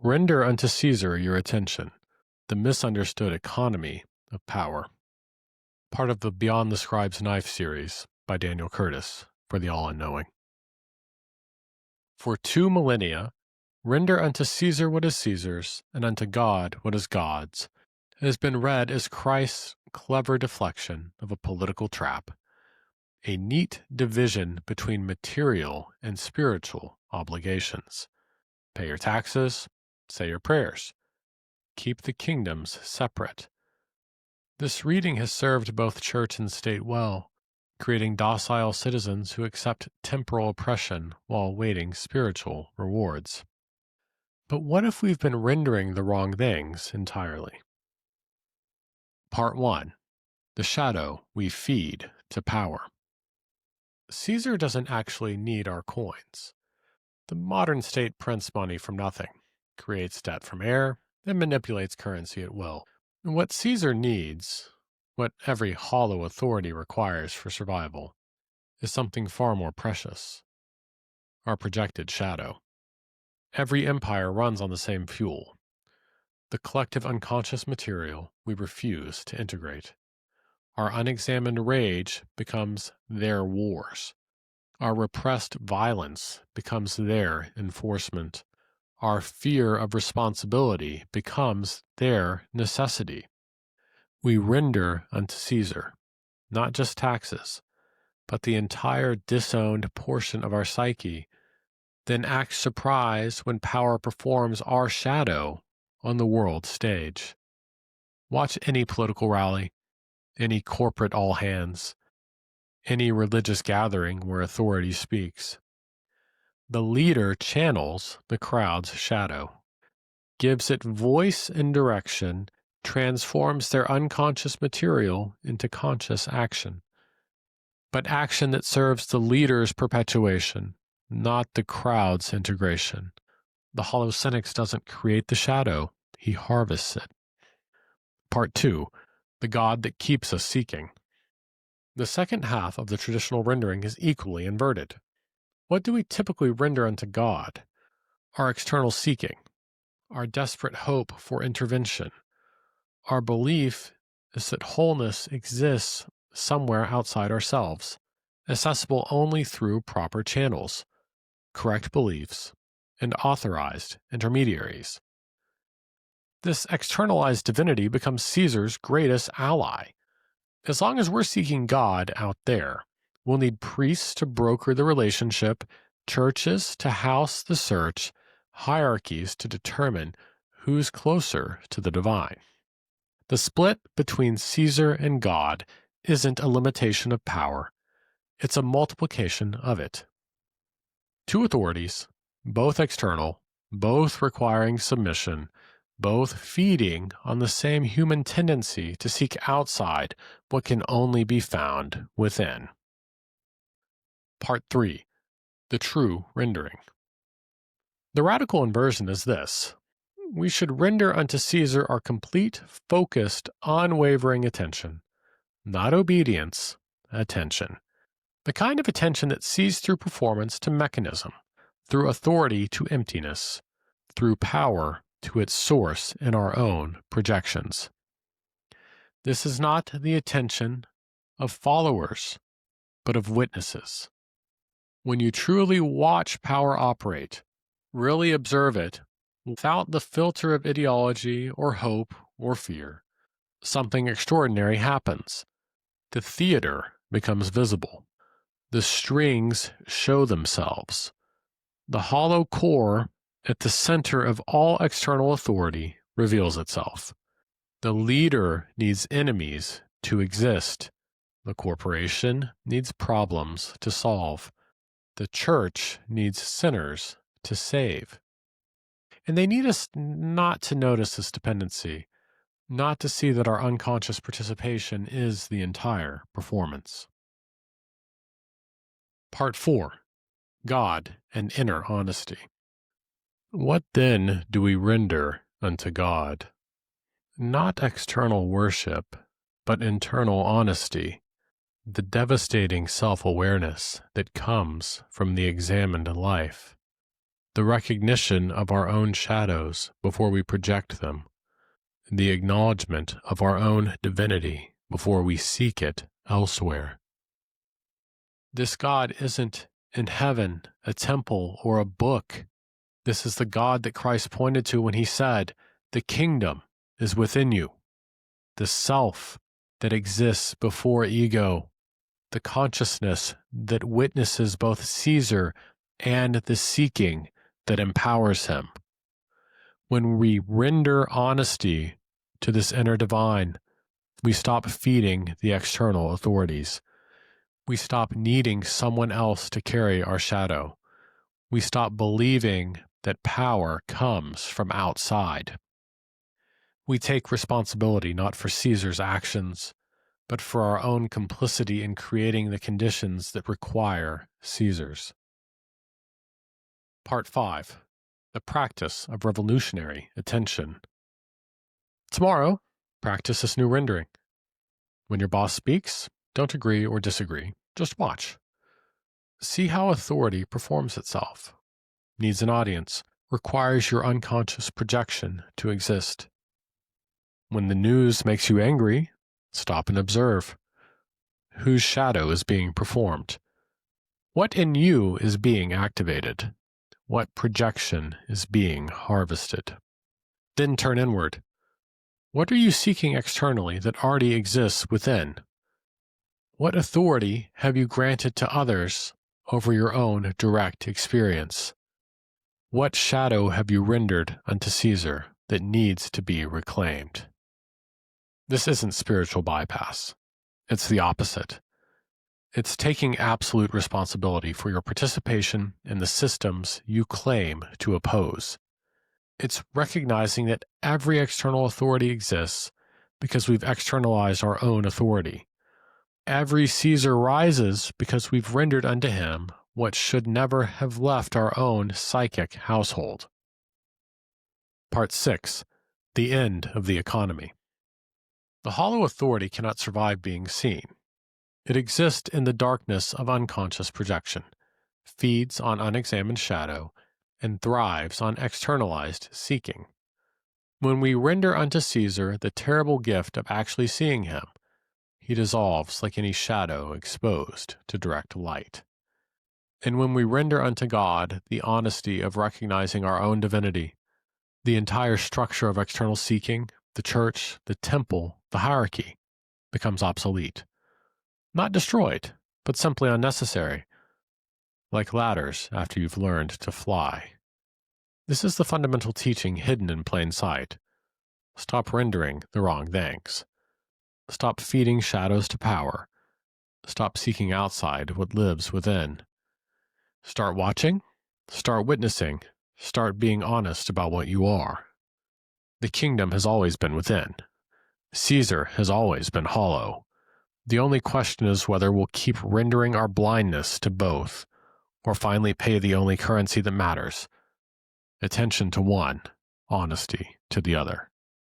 Render unto Caesar your attention, the misunderstood economy of power. Part of the Beyond the Scribe's Knife series by Daniel Curtis for the All-Unknowing. For 2 millennia, render unto Caesar what is Caesar's, and unto God what is God's, has been read as Christ's clever deflection of a political trap, a neat division between material and spiritual obligations. Pay your taxes, say your prayers. Keep the kingdoms separate. This reading has served both church and state well, creating docile citizens who accept temporal oppression while awaiting spiritual rewards. But what if we've been rendering the wrong things entirely? Part 1. The shadow we feed to power. Caesar doesn't actually need our coins. The modern state prints money from nothing, creates debt from air, and manipulates currency at will. And what Caesar needs, what every hollow authority requires for survival, is something far more precious: our projected shadow. Every empire runs on the same fuel, the collective unconscious material we refuse to integrate. Our unexamined rage becomes their wars. Our repressed violence becomes their enforcement. Our fear of responsibility becomes their necessity. We render unto Caesar, not just taxes, but the entire disowned portion of our psyche, then act surprised when power performs our shadow on the world stage. Watch any political rally, any corporate all-hands, any religious gathering where authority speaks. The leader channels the crowd's shadow, gives it voice and direction, transforms their unconscious material into conscious action. But action that serves the leader's perpetuation, not the crowd's integration. The Hollow Senex doesn't create the shadow, he harvests it. Part 2. The God that keeps us seeking. The second half of the traditional rendering is equally inverted. What do we typically render unto God? Our external seeking, our desperate hope for intervention. Our belief is that wholeness exists somewhere outside ourselves, accessible only through proper channels, correct beliefs, and authorized intermediaries. This externalized divinity becomes Caesar's greatest ally. As long as we're seeking God out there, we'll need priests to broker the relationship, churches to house the search, hierarchies to determine who's closer to the divine. The split between Caesar and God isn't a limitation of power, it's a multiplication of it. 2 authorities, both external, both requiring submission, both feeding on the same human tendency to seek outside what can only be found within. Part 3. The true rendering. The radical inversion is this: we should render unto Caesar our complete, focused, unwavering attention. Not obedience, attention. The kind of attention that sees through performance to mechanism, through authority to emptiness, through power to its source in our own projections. This is not the attention of followers, but of witnesses. When you truly watch power operate, really observe it, without the filter of ideology or hope or fear, something extraordinary happens. The theater becomes visible. The strings show themselves. The hollow core at the center of all external authority reveals itself. The leader needs enemies to exist. The corporation needs problems to solve. The church needs sinners to save. And they need us not to notice this dependency, not to see that our unconscious participation is the entire performance. Part 4. God and Inner Honesty. What then do we render unto God? Not external worship, but internal honesty, the devastating self-awareness that comes from the examined life. the recognition of our own shadows before we project them, the acknowledgement of our own divinity before we seek it elsewhere. This God isn't in heaven, a temple, or a book. This is the God that Christ pointed to when he said, "The kingdom is within you." The self that exists before ego, the consciousness that witnesses both Caesar and the seeking that empowers him. When we render honesty to this inner divine, we stop feeding the external authorities. We stop needing someone else to carry our shadow. We stop believing that power comes from outside. We take responsibility not for Caesar's actions, but for our own complicity in creating the conditions that require Caesar's. Part 5. The practice of revolutionary attention. Tomorrow, practice this new rendering. When your boss speaks, don't agree or disagree, just watch. See how authority performs itself. Needs an audience, requires your unconscious projection to exist. When the news makes you angry, stop and observe. Whose shadow is being performed? What in you is being activated? What projection is being harvested? Then turn inward. What are you seeking externally that already exists within? What authority have you granted to others over your own direct experience? What shadow have you rendered unto Caesar that needs to be reclaimed? This isn't spiritual bypass. It's the opposite. It's taking absolute responsibility for your participation in the systems you claim to oppose. It's recognizing that every external authority exists because we've externalized our own authority. Every Caesar rises because we've rendered unto him what should never have left our own psychic household. Part 6. The end of the economy. The hollow authority cannot survive being seen. It exists in the darkness of unconscious projection, feeds on unexamined shadow, and thrives on externalized seeking. When we render unto Caesar the terrible gift of actually seeing him, he dissolves like any shadow exposed to direct light. And when we render unto God the honesty of recognizing our own divinity, the entire structure of external seeking, the church, the temple, the hierarchy, becomes obsolete. Not destroyed, but simply unnecessary, like ladders after you've learned to fly. This is the fundamental teaching hidden in plain sight. Stop rendering the wrong things. Stop feeding shadows to power. Stop seeking outside what lives within. Start watching, start witnessing, start being honest about what you are. The kingdom has always been within. Caesar has always been hollow. The only question is whether we'll keep rendering our blindness to both, or finally pay the only currency that matters: attention to one, honesty to the other.